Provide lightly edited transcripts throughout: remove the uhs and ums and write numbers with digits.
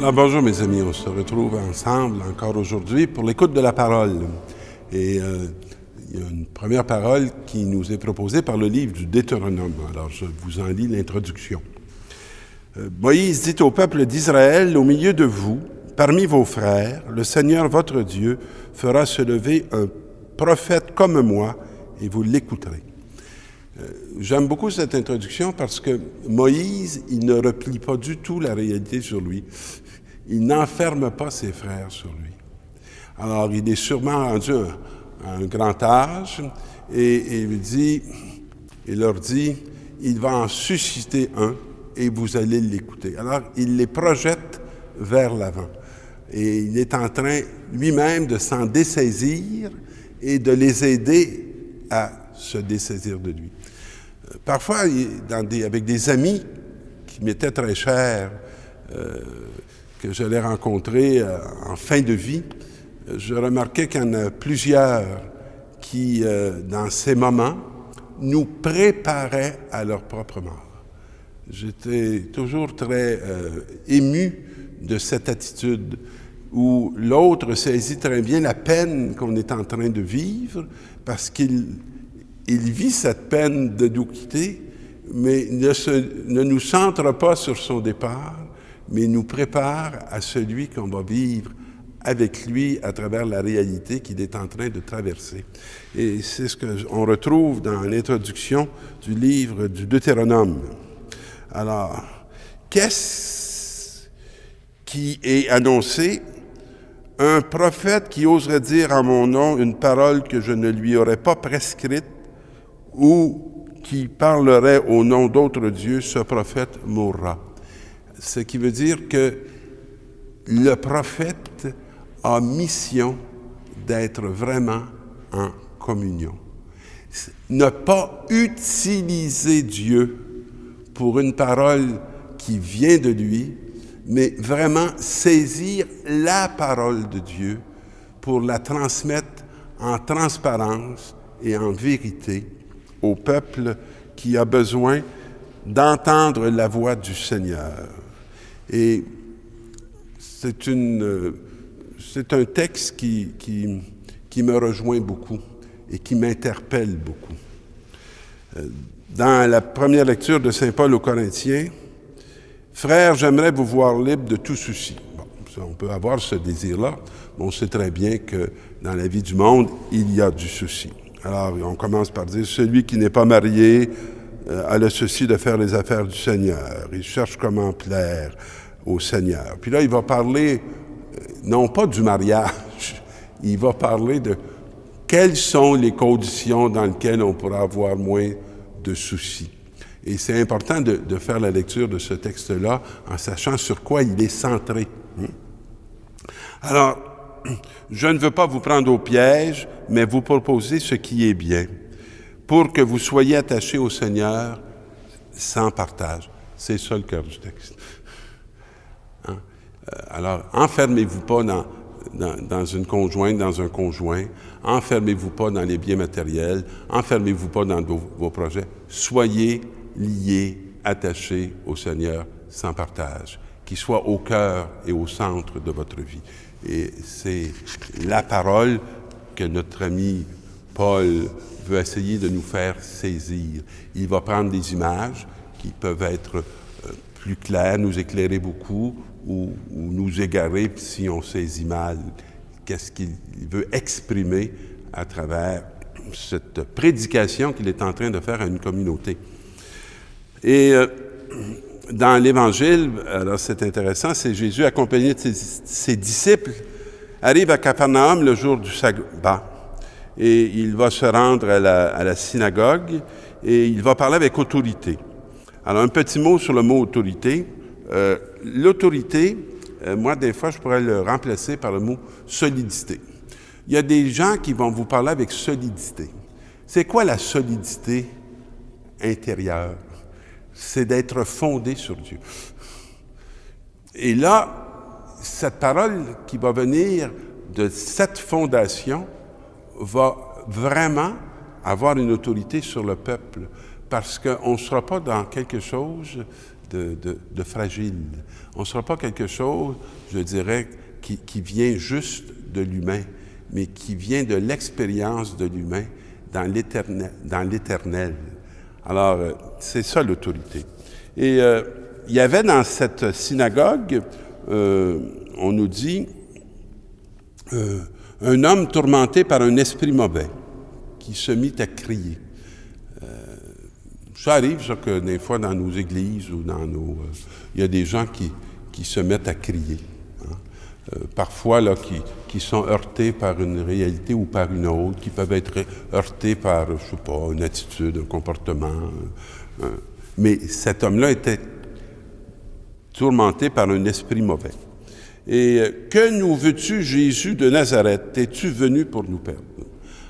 Alors bonjour mes amis, on se retrouve ensemble encore aujourd'hui pour l'écoute de la parole. Et il y a une première parole qui nous est proposée par le livre du Deutéronome. Alors je vous en lis l'introduction. Moïse dit au peuple d'Israël, au milieu de vous, parmi vos frères, le Seigneur votre Dieu fera se lever un prophète comme moi et vous l'écouterez. J'aime beaucoup cette introduction parce que Moïse, il ne replie pas du tout la réalité sur lui. Il n'enferme pas ses frères sur lui. Alors, il est sûrement rendu à un grand âge et il leur dit, il va en susciter un et vous allez l'écouter. Alors, il les projette vers l'avant. Et il est en train lui-même de s'en dessaisir et de les aider à se dessaisir de lui. Parfois, avec des amis qui m'étaient très chers, que j'allais rencontrer en fin de vie, je remarquais qu'il y en a plusieurs qui, dans ces moments, nous préparaient à leur propre mort. J'étais toujours très ému de cette attitude où l'autre saisit très bien la peine qu'on est en train de vivre parce qu'il vit cette peine de nous quitter, mais ne nous centre pas sur son départ, mais nous prépare à celui qu'on va vivre avec lui à travers la réalité qu'il est en train de traverser. Et c'est ce qu'on retrouve dans l'introduction du livre du Deutéronome. Alors, qu'est-ce qui est annoncé? Un prophète qui oserait dire en mon nom une parole que je ne lui aurais pas prescrite, ou qui parlerait au nom d'autres dieux, ce prophète mourra. Ce qui veut dire que le prophète a mission d'être vraiment en communion. Ne pas utiliser Dieu pour une parole qui vient de lui, mais vraiment saisir la parole de Dieu pour la transmettre en transparence et en vérité au peuple qui a besoin d'entendre la voix du Seigneur. Et c'est un texte qui me rejoint beaucoup et qui m'interpelle beaucoup. Dans la première lecture de Saint Paul aux Corinthiens, « Frères, j'aimerais vous voir libres de tout souci. » Bon, on peut avoir ce désir-là, mais on sait très bien que dans la vie du monde, il y a du souci. Alors, on commence par dire, celui qui n'est pas marié a le souci de faire les affaires du Seigneur. Il cherche comment plaire au Seigneur. Puis là, il va parler, non pas du mariage, il va parler de quelles sont les conditions dans lesquelles on pourra avoir moins de soucis. Et c'est important de faire la lecture de ce texte-là en sachant sur quoi il est centré. Alors, je ne veux pas vous prendre au piège, mais vous proposer ce qui est bien, pour que vous soyez attachés au Seigneur sans partage. C'est ça le cœur du texte. Hein? Alors, enfermez-vous pas dans une conjointe, dans un conjoint. Enfermez-vous pas dans les biens matériels. Enfermez-vous pas dans vos projets. Soyez liés, attachés au Seigneur sans partage, qui soit au cœur et au centre de votre vie. Et c'est la parole que notre ami Paul veut essayer de nous faire saisir. Il va prendre des images qui peuvent être plus claires, nous éclairer beaucoup ou nous égarer si on saisit mal qu'est-ce qu'il veut exprimer à travers cette prédication qu'il est en train de faire à une communauté. Et dans l'Évangile, alors c'est intéressant, c'est Jésus accompagné de ses disciples, arrive à Capharnaüm le jour du sabbat et il va se rendre à la synagogue et il va parler avec autorité. Alors un petit mot sur le mot autorité. L'autorité, moi des fois je pourrais le remplacer par le mot solidité. Il y a des gens qui vont vous parler avec solidité. C'est quoi la solidité intérieure? C'est d'être fondé sur Dieu. Et là, cette parole qui va venir de cette fondation va vraiment avoir une autorité sur le peuple, parce qu'on ne sera pas dans quelque chose de fragile. On ne sera pas quelque chose, je dirais, qui vient juste de l'humain, mais qui vient de l'expérience de l'humain dans l'éternel. Alors, c'est ça l'autorité. Et il y avait dans cette synagogue, on nous dit, un homme tourmenté par un esprit mauvais qui se mit à crier. Ça arrive, ça, que des fois, dans nos églises ou dans nos... il y a des gens qui se mettent à crier. Hein. Parfois, là, qui sont heurtés par une réalité ou par une autre, qui peuvent être heurtés par, je ne sais pas, une attitude, un comportement. Mais cet homme-là était tourmenté par un esprit mauvais. Et que nous veux-tu, Jésus de Nazareth? Es-tu venu pour nous perdre?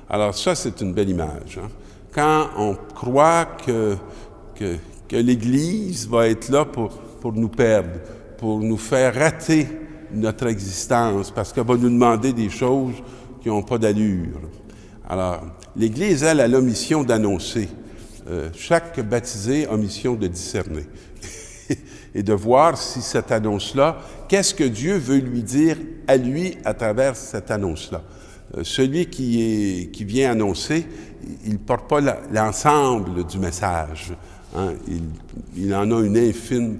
Alors ça, c'est une belle image. Hein? Quand on croit que l'Église va être là pour nous perdre, pour nous faire rater notre existence, parce qu'elle va nous demander des choses qui n'ont pas d'allure. Alors, l'Église, elle a la mission d'annoncer. Chaque baptisé a mission de discerner et de voir si cette annonce-là, qu'est-ce que Dieu veut lui dire à lui à travers cette annonce-là. Celui qui vient annoncer, il ne porte pas l'ensemble du message. Hein? Il en a une infime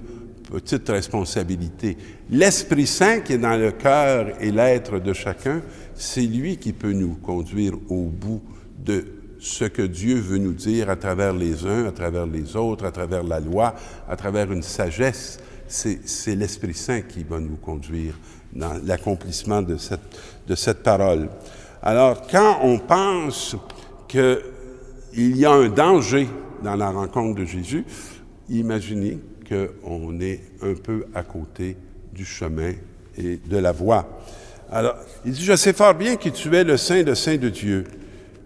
petite responsabilité. L'Esprit Saint qui est dans le cœur et l'être de chacun, c'est lui qui peut nous conduire au bout de ce que Dieu veut nous dire à travers les uns, à travers les autres, à travers la loi, à travers une sagesse. C'est l'Esprit Saint qui va nous conduire dans l'accomplissement de cette parole. Alors, quand on pense qu'il y a un danger dans la rencontre de Jésus, imaginez qu'on est un peu à côté du chemin et de la voie. Alors, il dit, « Je sais fort bien que tu es le Saint de Dieu. »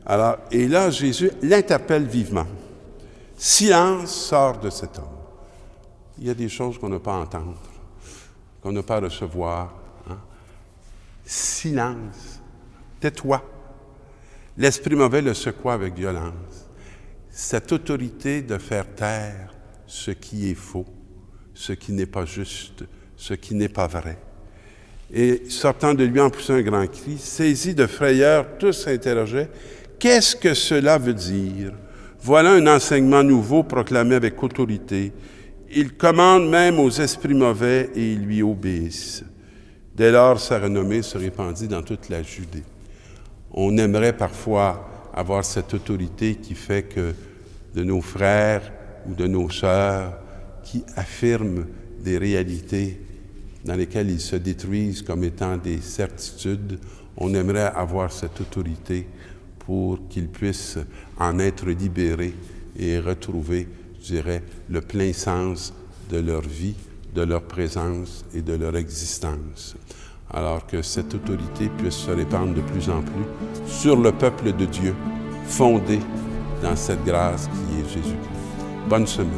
Alors, et là, Jésus l'interpelle vivement. Silence, sort de cet homme. Il y a des choses qu'on n'a pas à entendre, qu'on n'a pas à recevoir. Hein? Silence. Tais-toi. L'esprit mauvais le secoua avec violence. Cette autorité de faire taire ce qui est faux, ce qui n'est pas juste, ce qui n'est pas vrai. Et sortant de lui en poussant un grand cri, saisis de frayeur, tous s'interrogeaient. Qu'est-ce que cela veut dire? Voilà un enseignement nouveau proclamé avec autorité. Il commande même aux esprits mauvais et ils lui obéissent. Dès lors, sa renommée se répandit dans toute la Judée. On aimerait parfois avoir cette autorité qui fait que de nos frères ou de nos sœurs qui affirment des réalités dans lesquelles ils se détruisent comme étant des certitudes, on aimerait avoir cette autorité pour qu'ils puissent en être libérés et retrouver, je dirais, le plein sens de leur vie, de leur présence et de leur existence. Alors que cette autorité puisse se répandre de plus en plus sur le peuple de Dieu, fondé dans cette grâce qui est Jésus-Christ. Bonne semaine.